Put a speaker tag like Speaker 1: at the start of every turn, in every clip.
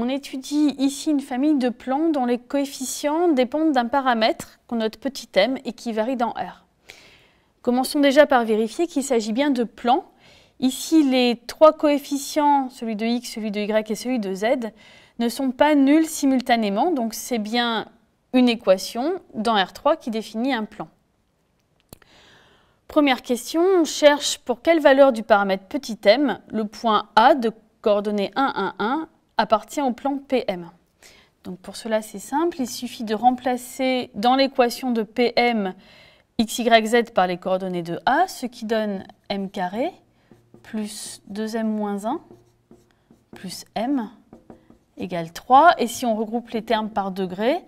Speaker 1: On étudie ici une famille de plans dont les coefficients dépendent d'un paramètre qu'on note petit m et qui varie dans R. Commençons déjà par vérifier qu'il s'agit bien de plans. Ici, les trois coefficients, celui de x, celui de y et celui de z, ne sont pas nuls simultanément, donc c'est bien une équation dans R3 qui définit un plan. Première question, on cherche pour quelle valeur du paramètre petit m le point A de coordonnées 1, 1, 1 appartient au plan PM. Donc pour cela, c'est simple, il suffit de remplacer dans l'équation de PM x, y, z par les coordonnées de A, ce qui donne m carré plus 2m moins 1 plus m égale 3. Et si on regroupe les termes par degré,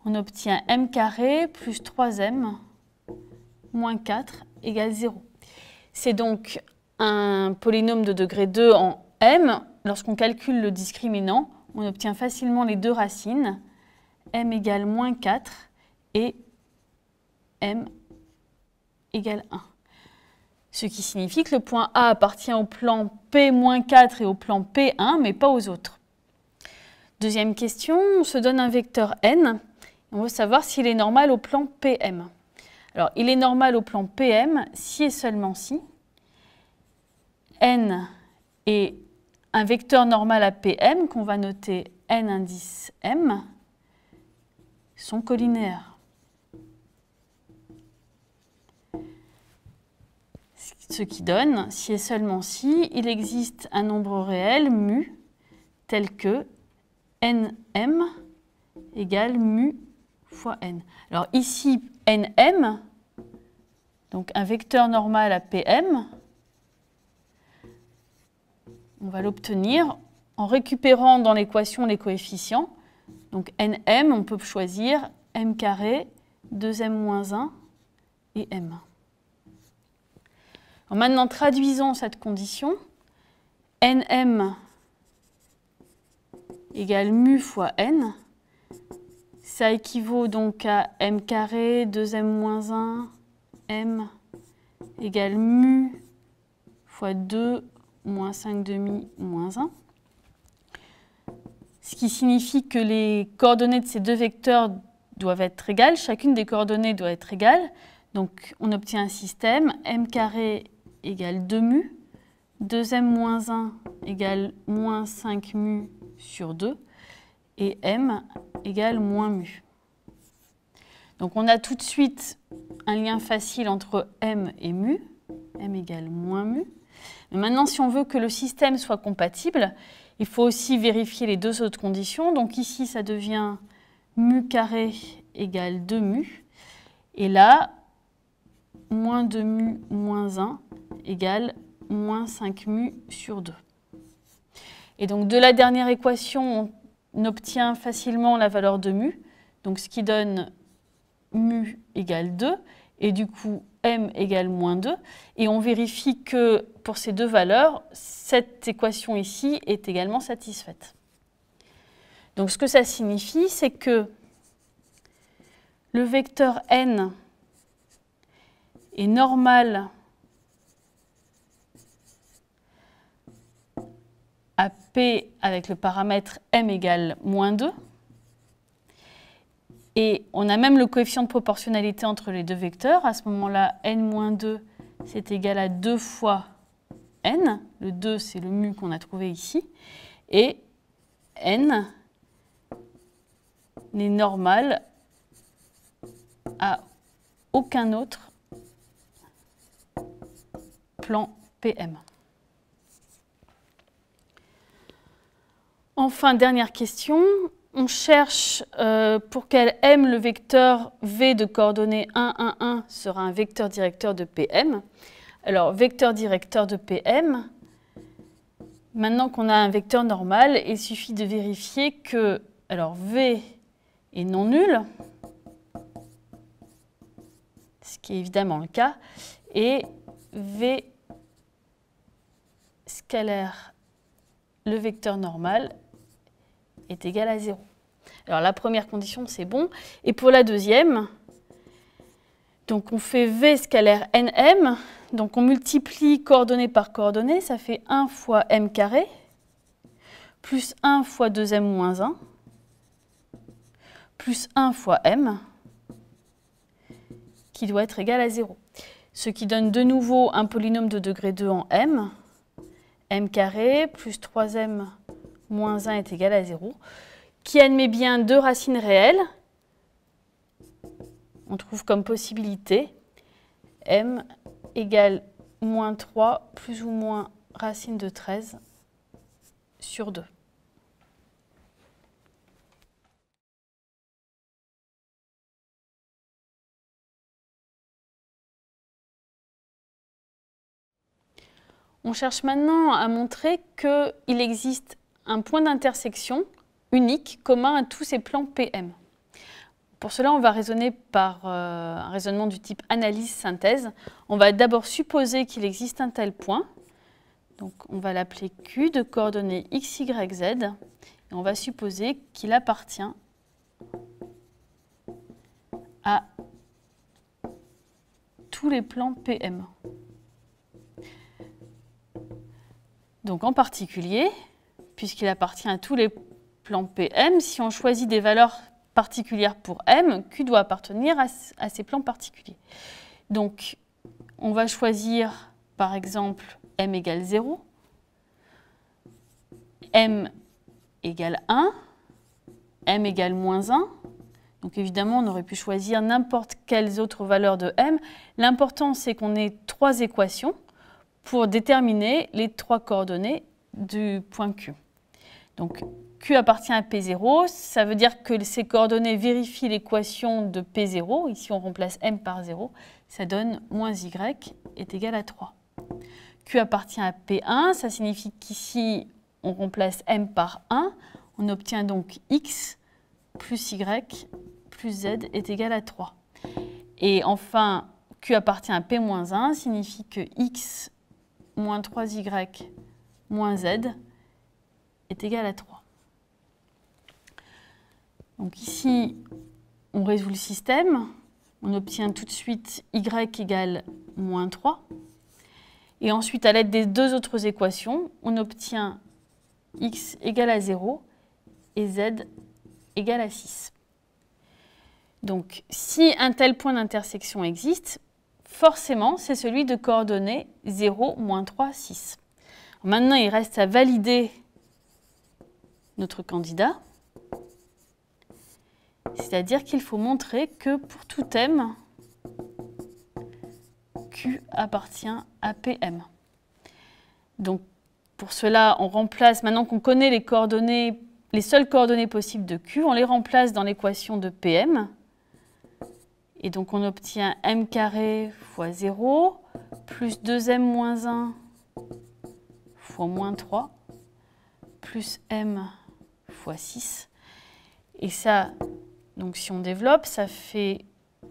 Speaker 1: on obtient m carré plus 3m moins 4 égale 0. C'est donc un polynôme de degré 2 en m. Lorsqu'on calcule le discriminant, on obtient facilement les deux racines, m égale moins 4 et m égale 1. Ce qui signifie que le point A appartient au plan P-4 et au plan P1, mais pas aux autres. Deuxième question, on se donne un vecteur n. On veut savoir s'il est normal au plan PM. Alors, il est normal au plan PM si et seulement si n est un vecteur normal à PM, qu'on va noter n indice m, sont collinéaires. Ce qui donne, si et seulement si, il existe un nombre réel, mu, tel que nm égale mu fois n. Alors ici, nm, donc un vecteur normal à PM, on va l'obtenir en récupérant dans l'équation les coefficients. Donc nm, on peut choisir m carré, 2m moins 1 et m. Alors maintenant, traduisons cette condition. nm égale mu fois n. Ça équivaut donc à m carré, 2m moins 1, m égale mu fois 2 moins 5 demi moins 1. Ce qui signifie que les coordonnées de ces deux vecteurs doivent être égales. Chacune des coordonnées doit être égale. Donc on obtient un système m carré égale 2 mu, 2m moins 1 égale moins 5 mu sur 2, et m égale moins mu. Donc on a tout de suite un lien facile entre m et mu, m égale moins mu. Mais maintenant, si on veut que le système soit compatible, il faut aussi vérifier les deux autres conditions. Donc ici, ça devient mu carré égale 2 mu. Et là, moins 2 mu moins 1 égale moins 5 mu sur 2. Et donc de la dernière équation, on obtient facilement la valeur de mu, donc ce qui donne mu égale 2, et du coup m égale moins 2. Et on vérifie que pour ces deux valeurs, cette équation ici est également satisfaite. Donc ce que ça signifie, c'est que le vecteur n est normal à P avec le paramètre m égale moins 2. Et on a même le coefficient de proportionnalité entre les deux vecteurs. À ce moment-là, n-2, c'est égal à 2 fois n. Le 2, c'est le mu qu'on a trouvé ici. Et n n'est normal à aucun autre plan PM. Enfin, dernière question. On cherche pour quel m le vecteur v de coordonnées 1, 1, 1 sera un vecteur directeur de PM. Alors, vecteur directeur de PM, maintenant qu'on a un vecteur normal, il suffit de vérifier que alors, v est non nul, ce qui est évidemment le cas, et v scalaire, le vecteur normal, est égal à 0. Alors la première condition, c'est bon. Et pour la deuxième, donc on fait v scalaire nm, donc on multiplie coordonnée par coordonnée, ça fait 1 fois m carré, plus 1 fois 2m moins 1, plus 1 fois m, qui doit être égal à 0. Ce qui donne de nouveau un polynôme de degré 2 en m carré plus 3m moins 1 est égal à 0, qui admet bien deux racines réelles. On trouve comme possibilité m égale moins 3 plus ou moins racine de 13 sur 2. On cherche maintenant à montrer qu'il existe un point d'intersection unique commun à tous ces plans PM. Pour cela, on va raisonner par un raisonnement du type analyse-synthèse. On va d'abord supposer qu'il existe un tel point. Donc, on va l'appeler Q de coordonnées x, y, z. Et on va supposer qu'il appartient à tous les plans PM. Donc en particulier, puisqu'il appartient à tous les plans PM, si on choisit des valeurs particulières pour M, Q doit appartenir à ces plans particuliers. Donc on va choisir par exemple M égale 0, M égale 1, M égale moins 1. Donc évidemment, on aurait pu choisir n'importe quelles autres valeurs de M. L'important, c'est qu'on ait trois équations pour déterminer les trois coordonnées du point Q. Donc Q appartient à P0, ça veut dire que ces coordonnées vérifient l'équation de P0. Ici, on remplace M par 0, ça donne moins Y est égal à 3. Q appartient à P1, ça signifie qu'ici, on remplace M par 1. On obtient donc X plus Y plus Z est égal à 3. Et enfin, Q appartient à P-1 signifie que X moins 3Y moins Z est égal à 3. Donc ici, on résout le système. On obtient tout de suite Y égale moins 3. Et ensuite, à l'aide des deux autres équations, on obtient X égale à 0 et Z égale à 6. Donc, si un tel point d'intersection existe, forcément, c'est celui de coordonnées 0, moins 3, 6. Maintenant, il reste à valider notre candidat. C'est-à-dire qu'il faut montrer que pour tout M, Q appartient à PM. Donc, pour cela, on remplace, maintenant qu'on connaît les coordonnées, les seules coordonnées possibles de Q, on les remplace dans l'équation de PM. Et donc, on obtient M carré fois 0, plus 2M moins 1 fois moins 3, plus M fois 6. Et ça, donc si on développe, ça fait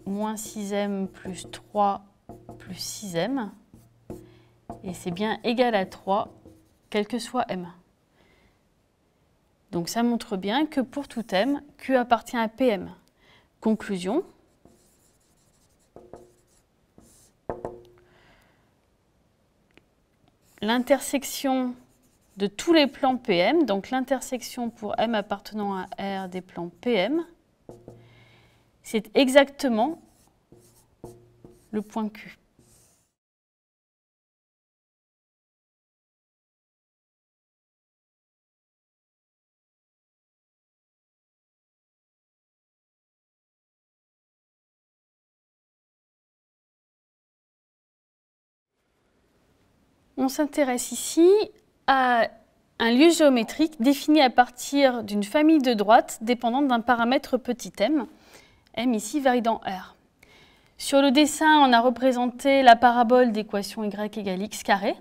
Speaker 1: moins 6M plus 3 plus 6M. Et c'est bien égal à 3, quel que soit M. Donc ça montre bien que pour tout M, Q appartient à PM. Conclusion. L'intersection de tous les plans PM, donc l'intersection pour M appartenant à R des plans PM, c'est exactement le point Q. On s'intéresse ici à un lieu géométrique défini à partir d'une famille de droites dépendante d'un paramètre petit m. M ici varie dans R. Sur le dessin, on a représenté la parabole d'équation y égale x carré.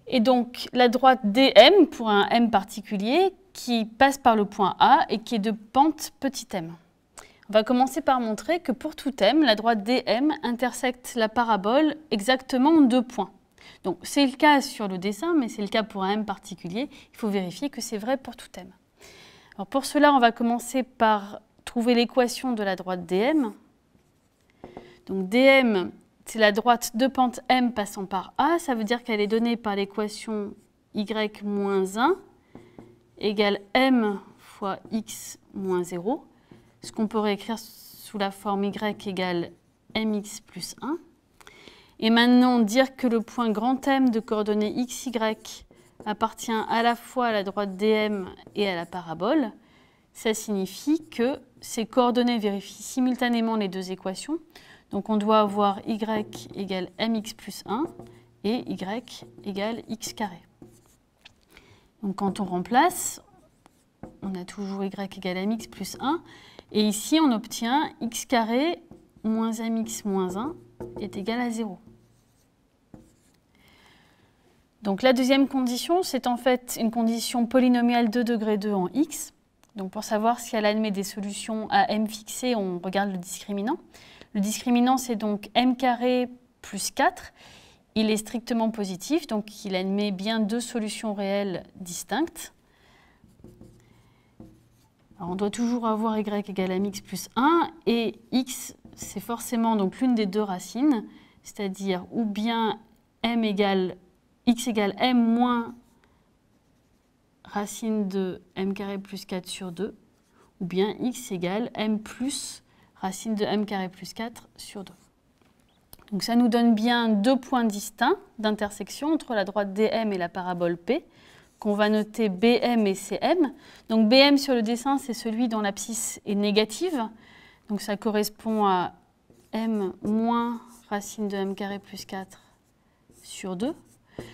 Speaker 1: Et donc la droite dm pour un m particulier qui passe par le point A et qui est de pente petit m. On va commencer par montrer que pour tout m, la droite dm intersecte la parabole exactement en deux points. Donc c'est le cas sur le dessin, mais c'est le cas pour un m particulier. Il faut vérifier que c'est vrai pour tout m. Alors pour cela, on va commencer par trouver l'équation de la droite dm. Donc dm, c'est la droite de pente m passant par A. Ça veut dire qu'elle est donnée par l'équation y moins 1 égale m fois x moins 0, ce qu'on peut réécrire sous la forme y égale mx plus 1. Et maintenant, dire que le point grand M de coordonnées x, y appartient à la fois à la droite dm et à la parabole, ça signifie que ces coordonnées vérifient simultanément les deux équations. Donc on doit avoir y égale mx plus 1 et y égale x carré. Donc quand on remplace, on a toujours y égale mx plus 1. Et ici, on obtient x carré moins mx moins 1 est égal à 0. Donc la deuxième condition, c'est en fait une condition polynomiale de degré 2 en x. Donc pour savoir si elle admet des solutions à m fixées, on regarde le discriminant. Le discriminant, c'est donc m carré plus 4. Il est strictement positif, donc il admet bien deux solutions réelles distinctes. Alors on doit toujours avoir y égale mx plus 1, et x, c'est forcément donc l'une des deux racines, c'est-à-dire ou bien x égale m moins racine de m carré plus 4 sur 2, ou bien x égale m plus racine de m carré plus 4 sur 2. Donc ça nous donne bien deux points distincts d'intersection entre la droite dm et la parabole P, qu'on va noter bm et cm. Donc bm sur le dessin, c'est celui dont l'abscisse est négative. Donc ça correspond à m moins racine de m carré plus 4 sur 2.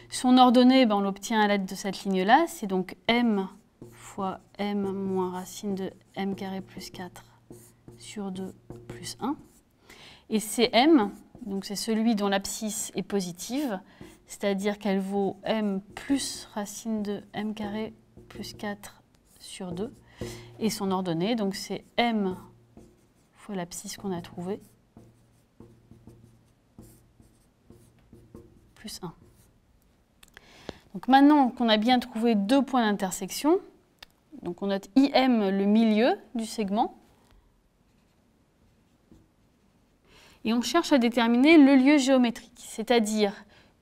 Speaker 1: Son ordonnée, on l'obtient à l'aide de cette ligne-là. C'est donc m fois m moins racine de m carré plus 4 sur 2 plus 1. Et cm, donc c'est celui dont l'abscisse est positive, c'est-à-dire qu'elle vaut m plus racine de m carré plus 4 sur 2. Et son ordonnée, donc c'est m fois l'abscisse qu'on a trouvée, plus 1. Donc maintenant qu'on a bien trouvé deux points d'intersection, donc on note IM le milieu du segment, et on cherche à déterminer le lieu géométrique, c'est-à-dire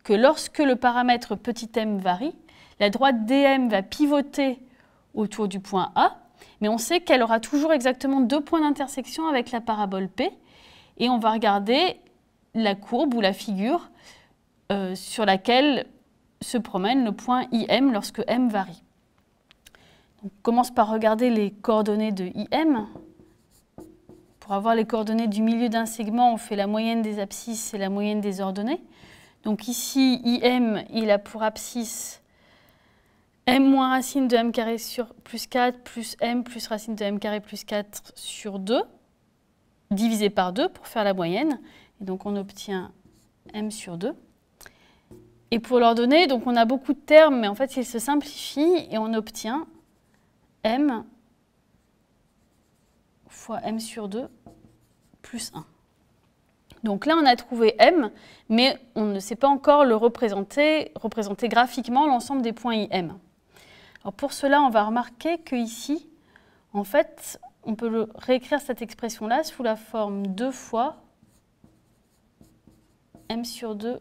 Speaker 1: que lorsque le paramètre petit m varie, la droite DM va pivoter autour du point A, mais on sait qu'elle aura toujours exactement deux points d'intersection avec la parabole P, et on va regarder la courbe ou la figure sur laquelle se promène le point IM lorsque M varie. Donc, on commence par regarder les coordonnées de IM. Pour avoir les coordonnées du milieu d'un segment, on fait la moyenne des abscisses et la moyenne des ordonnées. Donc ici, IM, il a pour abscisse m moins racine de m carré sur plus 4 plus m plus racine de m carré plus 4 sur 2, divisé par 2 pour faire la moyenne. Et donc on obtient m sur 2. Et pour l'ordonnée, donc on a beaucoup de termes, mais en fait ils se simplifient et on obtient m fois m sur 2 plus 1. Donc là on a trouvé m, mais on ne sait pas encore le représenter graphiquement l'ensemble des points IM. Alors pour cela, on va remarquer qu'ici, en fait, on peut réécrire cette expression-là sous la forme 2 fois m sur 2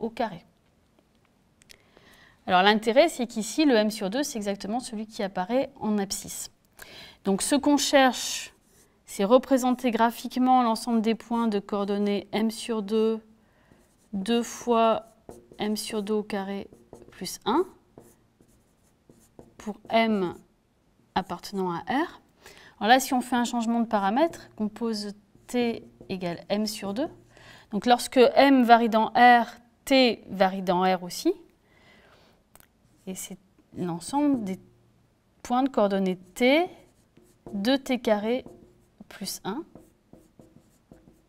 Speaker 1: au carré. Alors l'intérêt, c'est qu'ici, le m sur 2, c'est exactement celui qui apparaît en abscisse. Donc ce qu'on cherche, c'est représenter graphiquement l'ensemble des points de coordonnées m sur 2, 2 fois m sur 2 au carré plus 1, pour m appartenant à R. Alors là, si on fait un changement de paramètre, qu'on pose t égale m sur 2, donc lorsque m varie dans R, t varie dans R aussi, et c'est l'ensemble des points de coordonnées t de t carré plus 1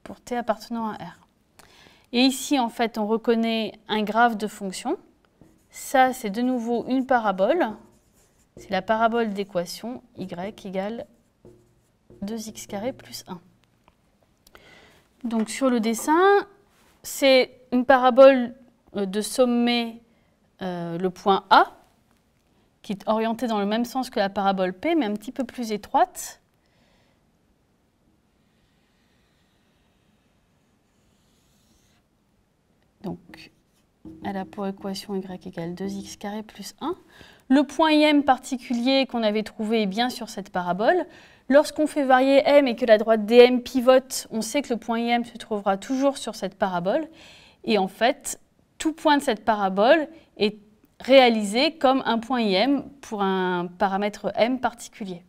Speaker 1: pour t appartenant à R. Et ici, en fait, on reconnaît un graphe de fonction. Ça, c'est de nouveau une parabole. C'est la parabole d'équation y égale 2x carré plus 1. Donc sur le dessin, c'est une parabole de sommet le point A, qui est orientée dans le même sens que la parabole P, mais un petit peu plus étroite. Donc elle a pour équation y égale 2x carré plus 1. Le point IM particulier qu'on avait trouvé est bien sur cette parabole. Lorsqu'on fait varier M et que la droite DM pivote, on sait que le point IM se trouvera toujours sur cette parabole. Et en fait, tout point de cette parabole est réalisé comme un point IM pour un paramètre M particulier.